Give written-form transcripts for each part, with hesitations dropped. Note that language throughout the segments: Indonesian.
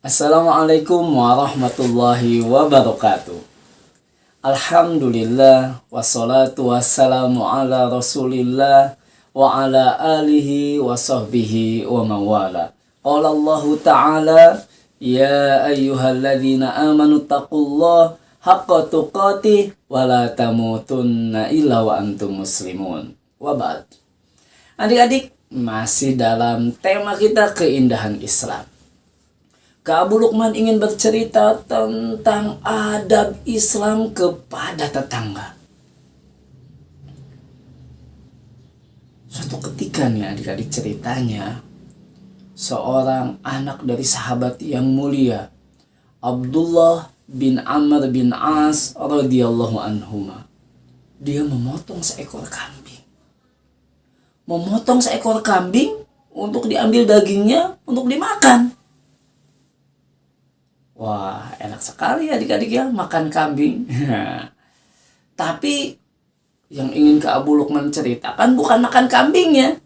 Assalamualaikum warahmatullahi wabarakatuh. Alhamdulillah wassalatu wassalamu ala rasulillah wa ala alihi wa sahbihi wa mawala. Qala Allah ta'ala, ya ayyuhalladzina amanu taqullah haqqa tuqatih wa la tamutunna illa wa antum muslimun. Wa ba'd. Adik-adik, masih dalam tema kita keindahan Islam. Kak Abu Lukman ingin bercerita tentang adab Islam kepada tetangga. Suatu ketika nih adik-adik ceritanya, seorang anak dari sahabat yang mulia, Abdullah bin Amr bin As radhiyallahu anhuma. Dia memotong seekor kambing. Memotong seekor kambing untuk diambil dagingnya untuk dimakan. Wah, enak sekali adik-adik ya makan kambing. Tapi yang ingin Kak Abu Lukman ceritakan bukan makan kambingnya.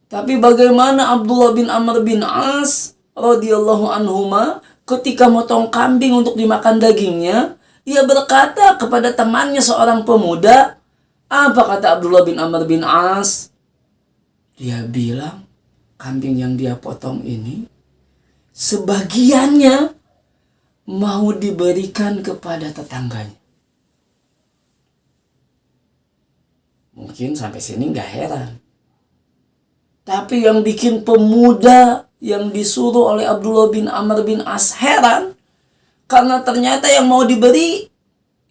Tapi bagaimana Abdullah bin Amr bin As radhiyallahu anhuma ketika motong kambing untuk dimakan dagingnya, ia berkata kepada temannya seorang pemuda. Apa kata Abdullah bin Amr bin As? Dia bilang, kambing yang dia potong ini sebagiannya mau diberikan kepada tetangganya. Mungkin sampai sini nggak heran. Tapi yang bikin pemuda yang disuruh oleh Abdullah bin Amr bin As heran, karena ternyata yang mau diberi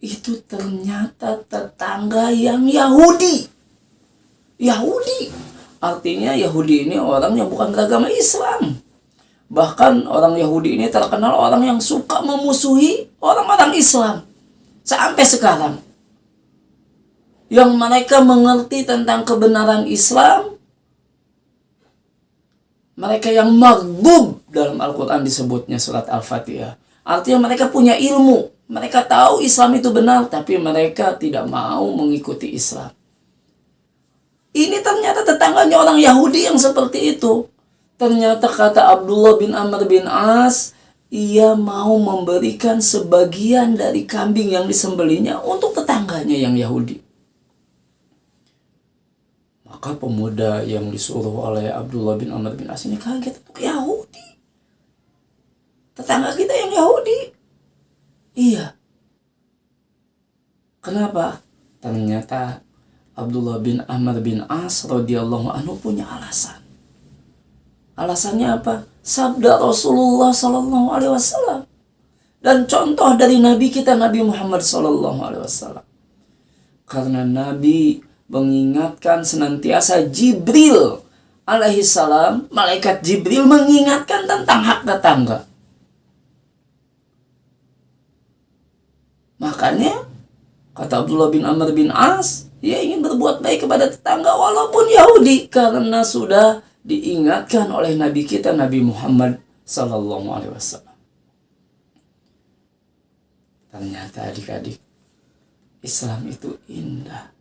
itu ternyata tetangga yang Yahudi. Yahudi. Artinya Yahudi ini orang yang bukan beragama Islam. Bahkan orang Yahudi ini terkenal orang yang suka memusuhi orang-orang Islam. Sampai sekarang. Yang mereka mengerti tentang kebenaran Islam. Mereka yang maghdub dalam Al-Quran disebutnya surat Al-Fatihah. Artinya mereka punya ilmu. Mereka tahu Islam itu benar. Tapi mereka tidak mau mengikuti Islam. Ini ternyata tetangganya orang Yahudi yang seperti itu. Ternyata kata Abdullah bin Amr bin As, ia mau memberikan sebagian dari kambing yang disembelihnya untuk tetangganya yang Yahudi. Maka pemuda yang disuruh oleh Abdullah bin Amr bin As ini kaget. Yahudi? Tetangga kita yang Yahudi? Iya. Kenapa? Ternyata Abdullah bin Amr bin As radhiyallahu anhu punya alasan. Alasannya apa? Sabda Rasulullah sallallahu alaihi wasallam. Dan contoh dari Nabi kita Nabi Muhammad sallallahu alaihi wasallam. Karena Nabi mengingatkan senantiasa Jibril alaihi salam, malaikat Jibril mengingatkan tentang hak tetangga. Makanya kata Abdullah bin Amr bin As, ia ingin berbuat baik kepada tetangga walaupun Yahudi, karena sudah diingatkan oleh Nabi kita Nabi Muhammad sallallahu alaihi wasallam. Ternyata adik-adik, Islam itu indah.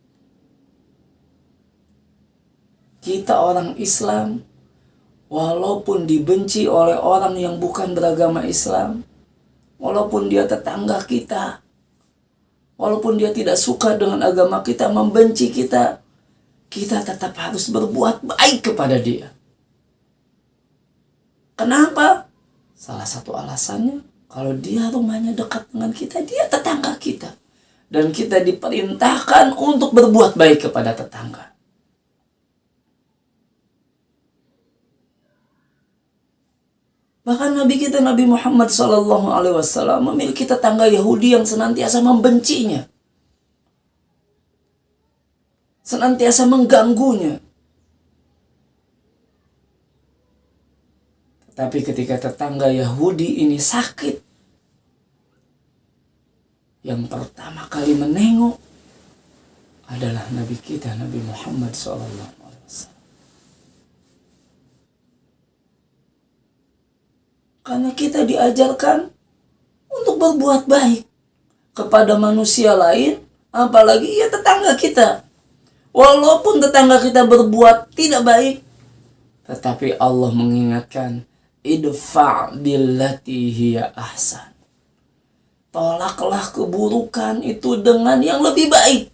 Kita orang Islam, walaupun dibenci oleh orang yang bukan beragama Islam, walaupun dia tetangga kita, walaupun dia tidak suka dengan agama kita, membenci kita, kita tetap harus berbuat baik kepada dia. Kenapa? Salah satu alasannya, kalau dia rumahnya dekat dengan kita, dia tetangga kita. Dan kita diperintahkan untuk berbuat baik kepada tetangga. Bahkan Nabi kita Nabi Muhammad SAW memiliki tetangga Yahudi yang senantiasa membencinya. Senantiasa mengganggunya. Tapi ketika tetangga Yahudi ini sakit, yang pertama kali menengok adalah Nabi kita, Nabi Muhammad SAW. Karena kita diajarkan untuk berbuat baik kepada manusia lain, apalagi ya tetangga kita. Walaupun tetangga kita berbuat tidak baik, tetapi Allah mengingatkan, idfa' billati hiya ahsan. Tolaklah keburukan itu dengan yang lebih baik.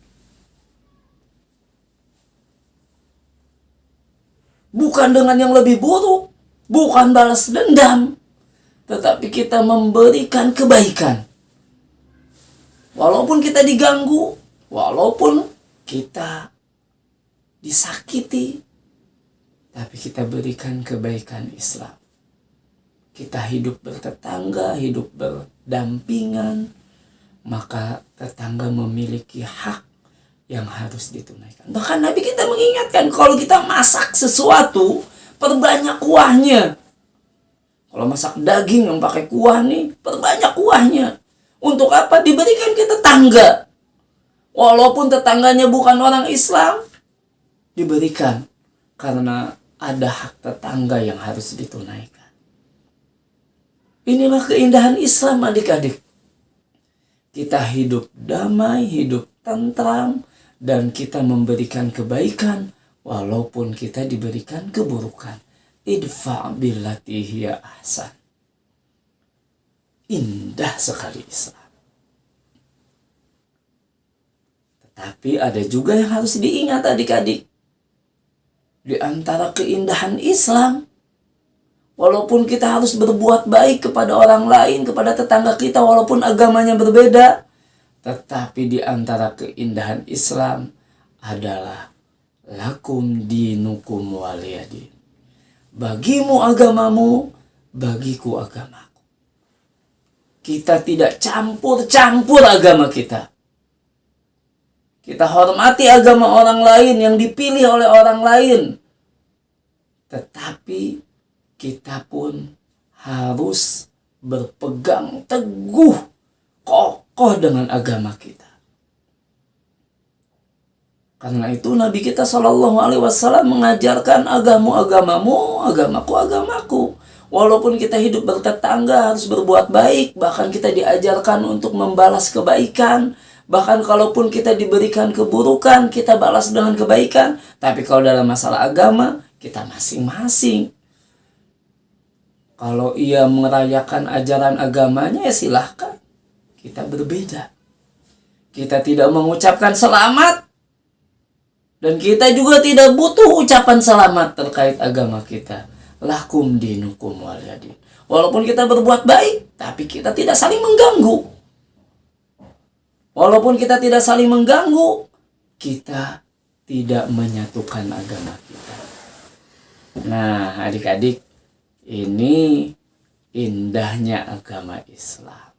Bukan dengan yang lebih buruk, bukan balas dendam, tetapi kita memberikan kebaikan. Walaupun kita diganggu, walaupun kita disakiti, tapi kita berikan kebaikan Islam. Kita hidup bertetangga, hidup berdampingan, maka tetangga memiliki hak yang harus ditunaikan. Bahkan Nabi kita mengingatkan, kalau kita masak sesuatu, perbanyak kuahnya. Kalau masak daging yang pakai kuah nih, perbanyak kuahnya. Untuk apa? Diberikan ke tetangga. Walaupun tetangganya bukan orang Islam, diberikan. Karena ada hak tetangga yang harus ditunaikan. Inilah keindahan Islam, adik-adik. Kita hidup damai, hidup tentram, dan kita memberikan kebaikan walaupun kita diberikan keburukan. Idfa' billati hiya ahsan. Indah sekali Islam. Tetapi ada juga yang harus diingat, adik-adik. Di antara keindahan Islam, walaupun kita harus berbuat baik kepada orang lain, kepada tetangga kita, walaupun agamanya berbeda, tetapi di antara keindahan Islam adalah lakum dinukum waliyadin. Bagimu agamamu, bagiku agamaku. Kita tidak campur-campur agama kita. Kita hormati agama orang lain yang dipilih oleh orang lain. Tetapi kita pun harus berpegang teguh, kokoh dengan agama kita. Karena itu Nabi kita SAW mengajarkan agamu agamamu, agamaku agamaku. Walaupun kita hidup bertetangga harus berbuat baik, bahkan kita diajarkan untuk membalas kebaikan. Bahkan kalaupun kita diberikan keburukan, kita balas dengan kebaikan. Tapi kalau dalam masalah agama, kita masing-masing. Kalau ia merayakan ajaran agamanya, ya silahkan. Kita berbeda. Kita tidak mengucapkan selamat. Dan kita juga tidak butuh ucapan selamat terkait agama kita. Lakum dinukum waliyadin. Walaupun kita berbuat baik, tapi kita tidak saling mengganggu. Walaupun kita tidak saling mengganggu, kita tidak menyatukan agama kita. Nah, adik-adik, ini indahnya agama Islam.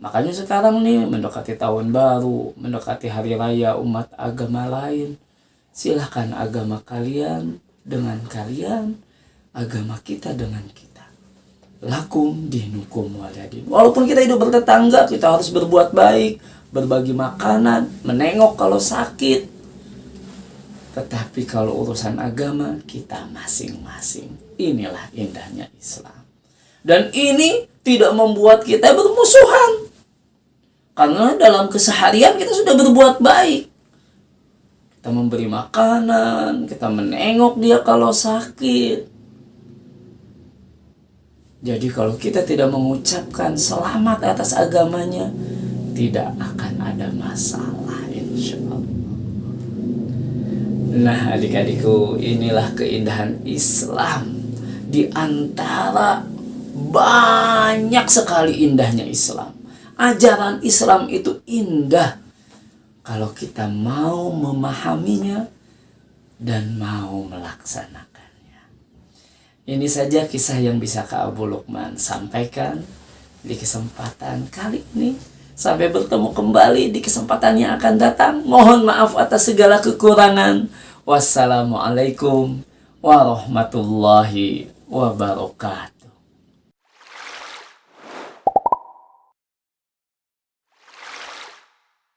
Makanya sekarang nih, mendekati tahun baru, mendekati hari raya umat agama lain, silahkan agama kalian dengan kalian, agama kita dengan kita. Lakum dinukum waliyadin. Walaupun kita hidup bertetangga, kita harus berbuat baik, berbagi makanan, menengok kalau sakit. Tetapi kalau urusan agama, kita masing-masing. Inilah indahnya Islam. Dan ini tidak membuat kita bermusuhan. Karena dalam keseharian kita sudah berbuat baik. Kita memberi makanan, kita menengok dia kalau sakit. Jadi kalau kita tidak mengucapkan selamat atas agamanya, tidak akan ada masalah, insya Allah. Nah, adik-adikku, inilah keindahan Islam. Di antara banyak sekali indahnya Islam. Ajaran Islam itu indah kalau kita mau memahaminya dan mau melaksanakannya. Ini saja kisah yang bisa Kak Abu Lukman sampaikan di kesempatan kali ini. Sampai bertemu kembali di kesempatan yang akan datang. Mohon maaf atas segala kekurangan. Wassalamualaikum warahmatullahi wabarakatuh.